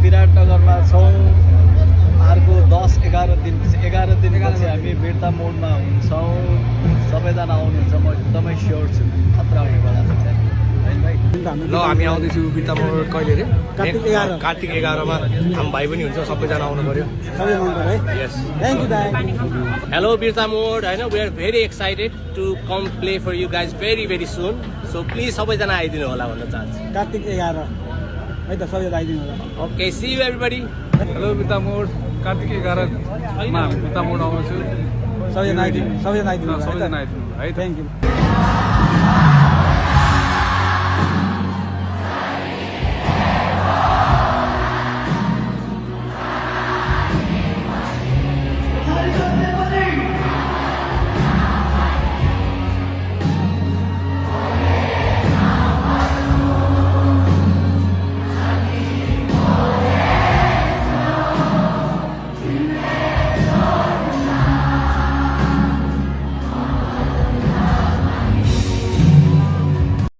विराटनगरमा छौँ अर्को 10-11 दिनपछि हामी बिर्ता मोडमा हुन्छौँ सबैजना आउनुहुन्छ म एकदमै स्योर छु खतरा हुनेवाला छ हैन भाइ ल हामी आउँदैछु बिर्ता मोड कहिले रे कार्तिक 11 मा हामी भाइ पनि हुन्छ सबैजना आउनु पर्यो यस थ्याङ्क यू दाइ Hello Birta Mode, I know we are very excited to come play for you guys very soon. So please सबैजना आइदिनु होला भन्न चाहन्छु कार्तिक 11 है त सबै आइदिनु होला Okay, see you everybody. Hello Birtamod कार्तिक 11 मा हामी बिर्ता मोड आउँछु सबैजना आइदिनु सबैजना आइदिनु है थ्याङ्क यू